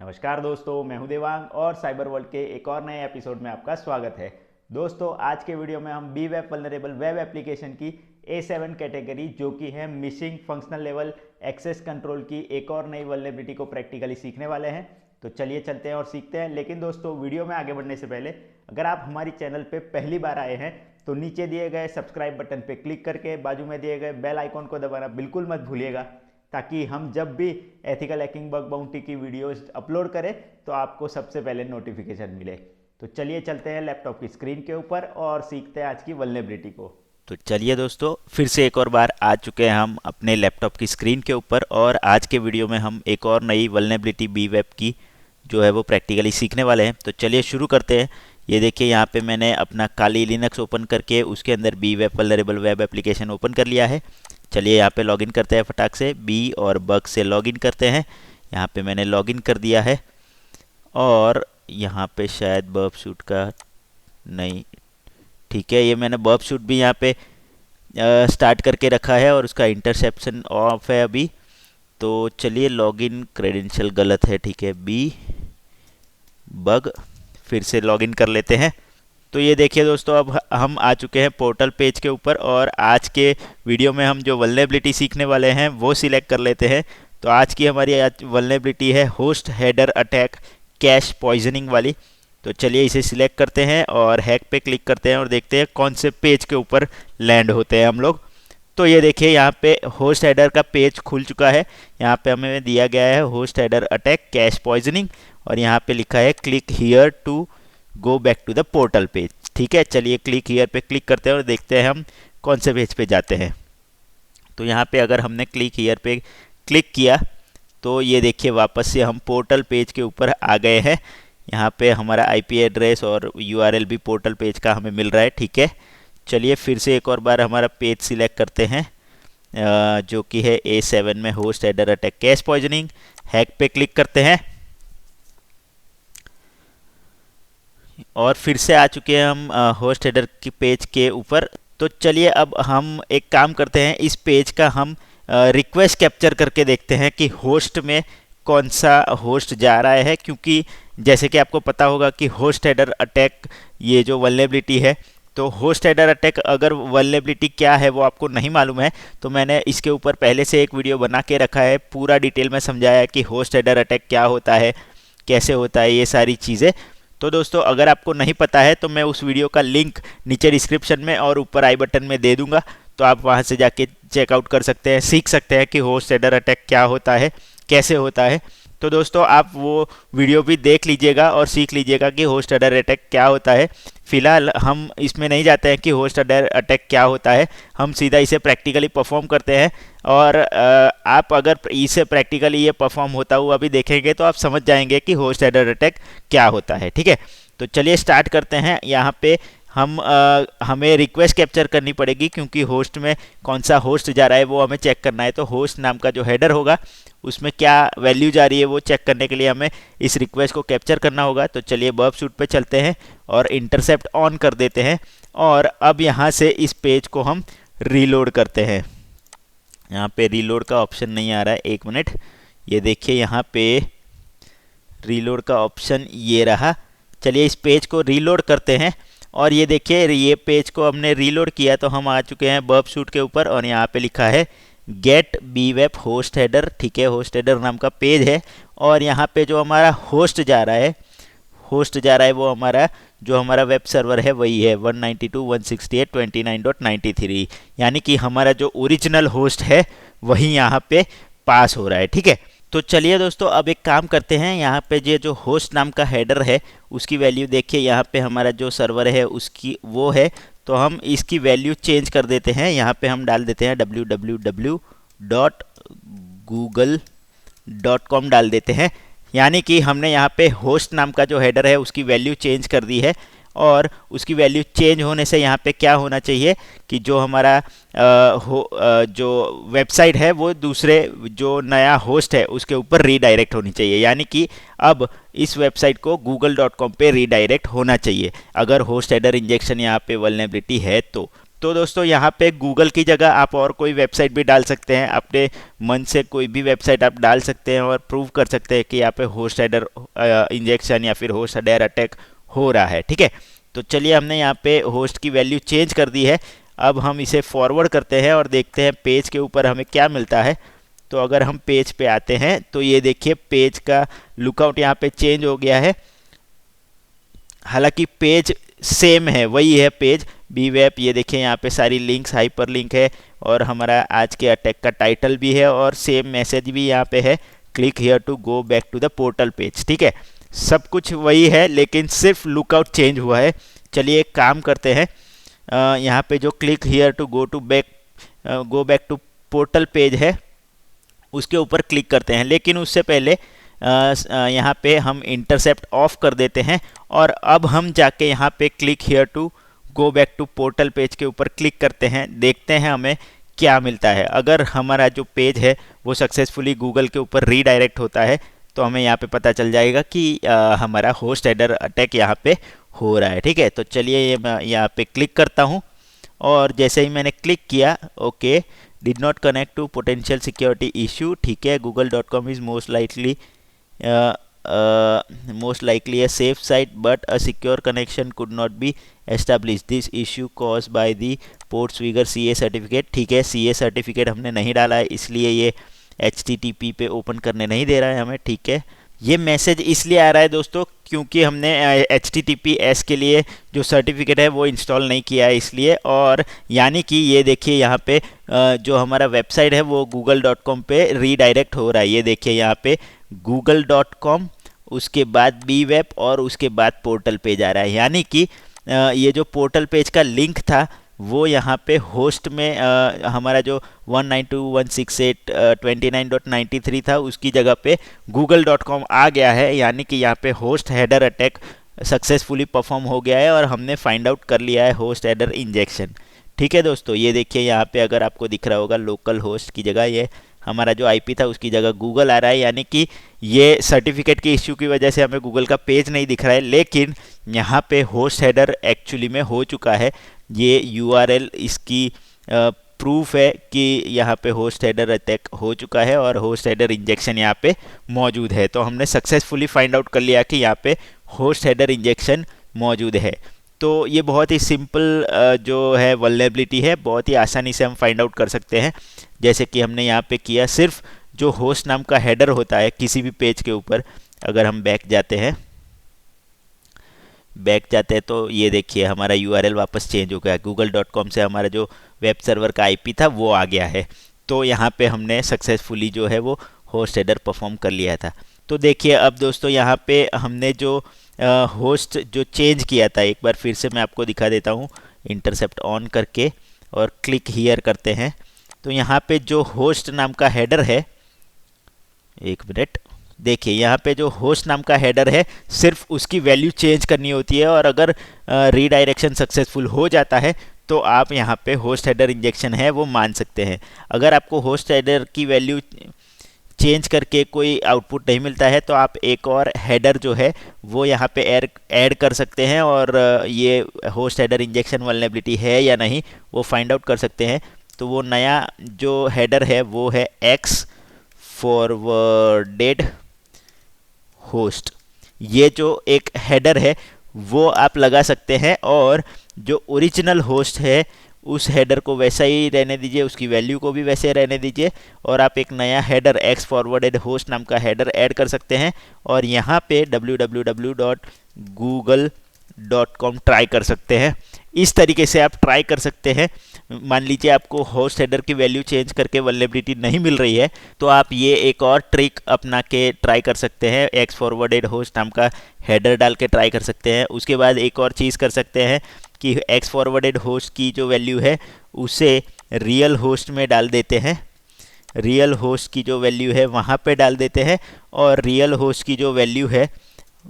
नमस्कार दोस्तों, मैं हूं देवांग और साइबर वर्ल्ड के एक और नए एपिसोड में आपका स्वागत है। दोस्तों, आज के वीडियो में हम B web vulnerable web application की A7 कैटेगरी, जो कि है missing functional level access control की एक और नई वल्नरेबिलिटी को प्रैक्टिकली सीखने वाले हैं। तो चलिए चलते हैं और सीखते हैं। लेकिन दोस्तों, वीडियो में आगे बढ़ने से पहले अगर आप हमारी चैनल पे पहली बार आए हैं तो नीचे दिए गए सब्सक्राइब बटन पे क्लिक करके बाजू में दिए गए बेल आइकॉन को दबाना बिल्कुल मत भूलिएगा, ताकि हम जब भी एथिकल हैकिंग बग बाउंटी की वीडियोस अपलोड करें तो आपको सबसे पहले नोटिफिकेशन मिले। तो चलिए चलते हैं लैपटॉप की स्क्रीन के ऊपर और सीखते हैं आज की वल्नरेबिलिटी को। तो चलिए दोस्तों, फिर से एक और बार आ चुके हैं हम अपने लैपटॉप की स्क्रीन के ऊपर और आज के वीडियो में हम एक और नई वल्नरेबिलिटी बी वेब की जो है वो प्रैक्टिकली सीखने वाले हैं। तो चलिए शुरू करते हैं। ये देखिए, यहाँ पे मैंने अपना काली लिनक्स ओपन करके उसके अंदर B web vulnerable web application open कर लिया है। चलिए यहाँ पे लॉगिन करते हैं फटाक से, बी और बग से लॉगिन करते हैं। यहाँ पे मैंने लॉगिन कर दिया है और यहाँ पे शायद बर्ब शूट का नहीं, ठीक है, ये मैंने बर्ब शूट भी यहाँ पे स्टार्ट करके रखा है और उसका इंटरसेप्शन ऑफ है अभी। तो चलिए, लॉगिन क्रेडेंशियल गलत है, ठीक है, बी बग, फिर से लॉगिन कर लेते हैं। तो ये देखिए दोस्तों, अब हम आ चुके हैं पोर्टल पेज के ऊपर और आज के वीडियो में हम जो वल्नरेबिलिटी सीखने वाले हैं वो सिलेक्ट कर लेते हैं। तो आज की हमारी वल्नरेबिलिटी है host header attack cache poisoning वाली। तो चलिए इसे सिलेक्ट करते हैं और हैक पे क्लिक करते हैं और देखते हैं कौन से पेज के ऊपर लैंड होते हैं हम लोग। तो ये देखिए, यहाँ पे होस्ट हेडर का पेज खुल चुका है। यहाँ पे हमें दिया गया है host header attack cache poisoning और यहाँ पे लिखा है click here to go back to the portal page. ठीक है, चलिए क्लिक हियर पे क्लिक करते हैं और देखते हैं हम कौन से पेज पे जाते हैं। तो यहाँ पे अगर हमने क्लिक हियर पे क्लिक किया तो ये देखिए, वापस से हम पोर्टल पेज के ऊपर आ गए हैं। यहाँ पे हमारा आईपी एड्रेस और यूआरएल भी पोर्टल पेज का हमें मिल रहा है। ठीक है, चलिए फिर से एक और बार हमारा पेज सिलेक्ट करते हैं जो कि है A7 में host header attack cache poisoning. Hack पे क्लिक करते हैं और फिर से आ चुके हैं हम होस्ट हेडर के पेज के ऊपर। तो चलिए अब हम एक काम करते हैं, इस पेज का हम रिक्वेस्ट कैप्चर करके देखते हैं कि होस्ट में कौन सा होस्ट जा रहा है, क्योंकि जैसे कि आपको पता होगा कि होस्ट हेडर अटैक ये जो वल्नरेबिलिटी है, तो होस्ट हेडर अटैक अगर वल्नरेबिलिटी क्या है वो आपको नहीं मालूम है तो मैंने इसके ऊपर पहले से एक वीडियो बना के रखा है, पूरा डिटेल में समझाया है कि होस्ट हेडर अटैक क्या होता है, कैसे होता है, ये सारी चीज़ें। तो दोस्तों, अगर आपको नहीं पता है तो मैं उस वीडियो का लिंक नीचे डिस्क्रिप्शन में और ऊपर आई बटन में दे दूंगा, तो आप वहां से जाके चेकआउट कर सकते हैं, सीख सकते हैं कि होस्ट हेडर अटैक क्या होता है, कैसे होता है। तो दोस्तों, आप वो वीडियो भी देख लीजिएगा और सीख लीजिएगा कि होस्ट हेडर अटैक क्या होता है। फिलहाल हम इसमें नहीं जाते हैं कि होस्ट हेडर अटैक क्या होता है, हम सीधा इसे प्रैक्टिकली परफॉर्म करते हैं और आप अगर इसे प्रैक्टिकली ये परफॉर्म होता हुआ भी देखेंगे तो आप समझ जाएंगे कि होस्ट हेडर अटैक क्या होता है। ठीक है, तो चलिए स्टार्ट करते हैं। यहाँ पे हमें रिक्वेस्ट कैप्चर करनी पड़ेगी, क्योंकि होस्ट में कौन सा होस्ट जा रहा है वो हमें चेक करना है। तो होस्ट नाम का जो हेडर होगा उसमें क्या वैल्यू जा रही है वो चेक करने के लिए हमें इस रिक्वेस्ट को कैप्चर करना होगा। तो चलिए बर्ब शूट पे चलते हैं और इंटरसेप्ट ऑन कर देते हैं और अब यहाँ से इस पेज को हम रीलोड करते हैं। यहाँ पे रीलोड का ऑप्शन नहीं आ रहा है, एक मिनट, ये देखिए यहाँ पे रीलोड का ऑप्शन ये रहा। चलिए इस पेज को रीलोड करते हैं और ये देखिए, ये पेज को हमने रीलोड किया तो हम आ चुके हैं बर्ब शूट के ऊपर और यहाँ पे लिखा है get B web host header. ठीक है, होस्ट हेडर नाम का पेज है और यहाँ पे जो हमारा होस्ट जा रहा है वो हमारा वेब सर्वर है वही है 192.168.29.93, यानी कि हमारा जो ओरिजिनल होस्ट है वही यहाँ पे पास हो रहा है। ठीक है, तो चलिए दोस्तों, अब एक काम करते हैं, यहाँ पे ये जो होस्ट नाम का हेडर है उसकी वैल्यू देखिए, यहाँ पे हमारा जो सर्वर है उसकी वो है, तो हम इसकी वैल्यू चेंज कर देते हैं। यहाँ पे हम डाल देते हैं www.google.com डाल देते हैं, यानी कि हमने यहाँ पे होस्ट नाम का जो हेडर है उसकी वैल्यू चेंज कर दी है। और उसकी वैल्यू चेंज होने से यहाँ पे क्या होना चाहिए कि जो हमारा जो वेबसाइट है वो दूसरे जो नया होस्ट है उसके ऊपर रीडायरेक्ट होनी चाहिए, यानी कि अब इस वेबसाइट को google.com पे रीडायरेक्ट होना चाहिए अगर होस्ट हेडर इंजेक्शन यहाँ पे वल्नरेबिलिटी है तो। तो दोस्तों यहाँ पे गूगल की जगह आप और कोई वेबसाइट भी डाल सकते हैं, अपने मन से कोई भी वेबसाइट आप डाल सकते हैं और प्रूव कर सकते हैं कि यहाँ पे होस्ट हेडर इंजेक्शन या फिर होस्ट हेडर अटैक हो रहा है। ठीक है, तो चलिए हमने यहाँ पे होस्ट की वैल्यू चेंज कर दी है। अब हम इसे फॉरवर्ड करते हैं और देखते हैं पेज के ऊपर हमें क्या मिलता है। तो अगर हम पेज पे आते हैं तो ये देखिए पेज का लुकआउट यहाँ पे चेंज हो गया है। हालांकि पेज सेम है, वही है पेज बीवेप। ये देखिए यहाँ पे सारी लिंक्स हाइपर लिंक है और हमारा आज के अटैक का टाइटल भी है और सेम मैसेज भी यहाँ पे है, click here to go back to the portal page. ठीक है, सब कुछ वही है लेकिन सिर्फ लुकआउट चेंज हुआ है। चलिए एक काम करते हैं, यहाँ पे जो click here to go back to portal page है उसके ऊपर क्लिक करते हैं। लेकिन उससे पहले यहाँ पे हम इंटरसेप्ट ऑफ कर देते हैं और अब हम जाके यहाँ पे click here to go back to portal page के ऊपर क्लिक करते हैं, देखते हैं हमें क्या मिलता है। अगर हमारा जो पेज है वो सक्सेसफुली गूगल के ऊपर रीडायरेक्ट होता है तो हमें यहाँ पे पता चल जाएगा कि हमारा होस्ट हेडर अटैक यहाँ पे हो रहा है। ठीक है, तो चलिए ये मैं यहाँ पे क्लिक करता हूँ और जैसे ही मैंने क्लिक किया, okay, did not connect to potential security issue. ठीक है, google.com is most likely a safe site but a secure connection could not be established. This issue caused by the Portswigger CA certificate. ठीक है, CA certificate हमने नहीं डाला है इसलिए ये HTTP पे ओपन करने नहीं दे रहा है हमें। ठीक है, ये मैसेज इसलिए आ रहा है दोस्तों क्योंकि हमने HTTPS के लिए जो सर्टिफिकेट है वो इंस्टॉल नहीं किया है इसलिए। और यानी कि ये देखिए यहाँ पे जो हमारा वेबसाइट है वो google.com पे रीडायरेक्ट हो रहा है। ये देखिए यहाँ पे google.com, उसके बाद बीवेप और उसके बाद पोर्टल पेज आ रहा है। यानी कि ये जो पोर्टल पेज का लिंक था वो यहाँ पे होस्ट में हमारा जो 192.168.29.93 था उसकी जगह पे google.com आ गया है। यानी कि यहाँ पे host header attack successfully perform हो गया है और हमने फाइंड आउट कर लिया है होस्ट हेडर इंजेक्शन। ठीक है दोस्तों, ये देखिए यहाँ पे अगर आपको दिख रहा होगा लोकल होस्ट की जगह ये हमारा जो आईपी था उसकी जगह गूगल आ रहा है। यानी कि ये सर्टिफिकेट के इश्यू की वजह से हमें गूगल का पेज नहीं दिख रहा है लेकिन यहाँ पे होस्ट हेडर एक्चुअली में हो चुका है। ये यूआरएल इसकी प्रूफ है कि यहाँ पे होस्ट हेडर अटैक हो चुका है और होस्ट हेडर इंजेक्शन यहाँ पे मौजूद है। तो हमने सक्सेसफुली फाइंड आउट कर लिया कि यहाँ पे होस्ट हेडर इंजेक्शन मौजूद है। तो ये बहुत ही सिंपल जो है वल्नरेबिलिटी है, बहुत ही आसानी से हम फाइंड आउट कर सकते हैं जैसे कि हमने यहाँ पे किया। सिर्फ जो होस्ट नाम का हेडर होता है किसी भी पेज के ऊपर, अगर हम बैक जाते हैं तो ये देखिए हमारा यूआरएल वापस चेंज हो गया। google.com से हमारा जो वेब सर्वर का आईपी था वो आ गया है। तो यहाँ पे हमने सक्सेसफुली जो है वो होस्ट हेडर परफॉर्म कर लिया था। तो देखिए अब दोस्तों यहाँ पे हमने जो होस्ट जो चेंज किया था, एक बार फिर से मैं आपको दिखा देता हूँ। इंटरसेप्ट ऑन करके और क्लिक हियर करते हैं तो यहाँ पे जो होस्ट नाम का हेडर है, एक मिनट, देखिए यहाँ पे जो होस्ट नाम का हेडर है सिर्फ उसकी वैल्यू चेंज करनी होती है और अगर रीडायरेक्शन सक्सेसफुल हो जाता है तो आप यहाँ पे होस्ट हेडर इंजेक्शन है वो मान सकते हैं। अगर आपको होस्ट हेडर की वैल्यू चेंज करके कोई आउटपुट नहीं मिलता है तो आप एक और हेडर जो है वो यहाँ पे ऐड कर सकते हैं और ये होस्ट हेडर इंजेक्शन वल्नरेबिलिटी है या नहीं वो फाइंड आउट कर सकते हैं। तो वो नया जो हेडर है वो है एक्स फॉरवर्डेड होस्ट। ये जो एक हेडर है वो आप लगा सकते हैं और जो ओरिजिनल होस्ट है उस हेडर को वैसा ही रहने दीजिए, उसकी वैल्यू को भी वैसे रहने दीजिए और आप एक नया हेडर एक्स फॉरवर्डेड होस्ट नाम का हेडर ऐड कर सकते हैं और यहाँ पे www.google.com ट्राई कर सकते हैं। इस तरीके से आप ट्राई कर सकते हैं। मान लीजिए आपको होस्ट हेडर की वैल्यू चेंज करके वल्नरेबिलिटी नहीं मिल रही है तो आप ये एक और ट्रिक अपना के ट्राई कर सकते हैं। एक्स फॉरवर्डेड होस्ट नाम का हेडर डाल के ट्राई कर सकते हैं। उसके बाद एक और चीज़ कर सकते हैं कि एक्स फॉरवर्डेड होस्ट की जो वैल्यू है उसे रियल होस्ट में डाल देते हैं, रियल होस्ट की जो वैल्यू है वहाँ पे डाल देते हैं और रियल होस्ट की जो वैल्यू है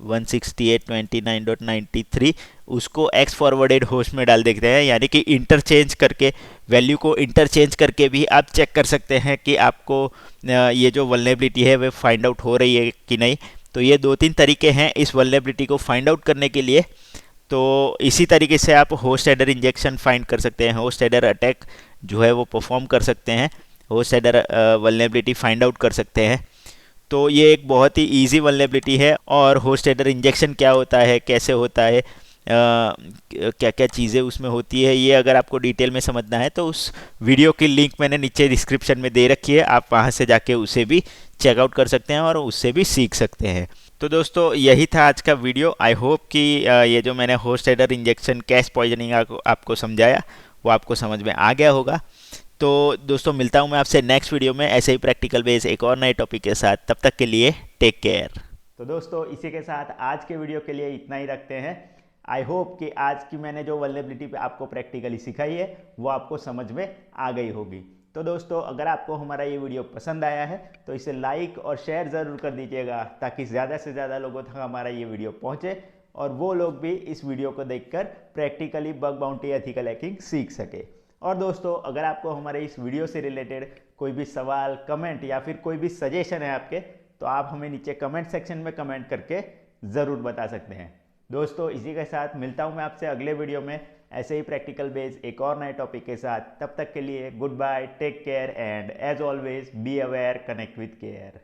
168.29.93 उसको एक्स फॉरवर्डेड होस्ट में डाल देते हैं। यानी कि इंटरचेंज करके वैल्यू को इंटरचेंज करके भी आप चेक कर सकते हैं कि आपको ये जो वल्नरेबिलिटी है वो फाइंड आउट हो रही है कि नहीं। तो ये 2-3 तरीके हैं इस वल्नरेबिलिटी को फाइंड आउट करने के लिए। तो इसी तरीके से आप होस्ट हेडर इंजेक्शन फाइंड कर सकते हैं, होस्ट हेडर अटैक जो है वो परफॉर्म कर सकते हैं, host header vulnerability find out कर सकते हैं। तो ये एक बहुत ही इजी वल्नरेबिलिटी है। और होस्ट हेडर इंजेक्शन क्या होता है, कैसे होता है, क्या क्या चीज़ें उसमें होती है, ये अगर आपको डिटेल में समझना है तो उस वीडियो की लिंक मैंने नीचे डिस्क्रिप्शन में दे रखी है, आप वहाँ से जाके उसे भी चेकआउट कर सकते हैं और उससे भी सीख सकते हैं। तो दोस्तों यही था आज का वीडियो। आई होप कि ये जो मैंने host header injection cash poisoning आपको समझाया वो आपको समझ में आ गया होगा। तो दोस्तों मिलता हूँ मैं आपसे नेक्स्ट वीडियो में ऐसे ही प्रैक्टिकल बेस एक और नए टॉपिक के साथ। तब तक के लिए टेक केयर। तो दोस्तों इसी के साथ आज के वीडियो के लिए इतना ही रखते हैं। आई होप कि आज की मैंने जो वल्नरेबिलिटी पे आपको प्रैक्टिकली सिखाई है वो आपको समझ में आ गई होगी। तो दोस्तों अगर आपको हमारा ये वीडियो पसंद आया है तो इसे लाइक और शेयर ज़रूर कर दीजिएगा, ताकि ज़्यादा से ज़्यादा लोगों तक हमारा ये वीडियो पहुँचे और वो लोग भी इस वीडियो को देखकर practically bug bounty ethical hacking सीख सके। और दोस्तों अगर आपको हमारे इस वीडियो से रिलेटेड कोई भी सवाल, कमेंट या फिर कोई भी सजेशन है आपके, तो आप हमें नीचे कमेंट सेक्शन में कमेंट करके ज़रूर बता सकते हैं। दोस्तों इसी के साथ मिलता हूं मैं आपसे अगले वीडियो में ऐसे ही प्रैक्टिकल बेस एक और नए टॉपिक के साथ। तब तक के लिए good bye, take care and as always be aware, connect with care.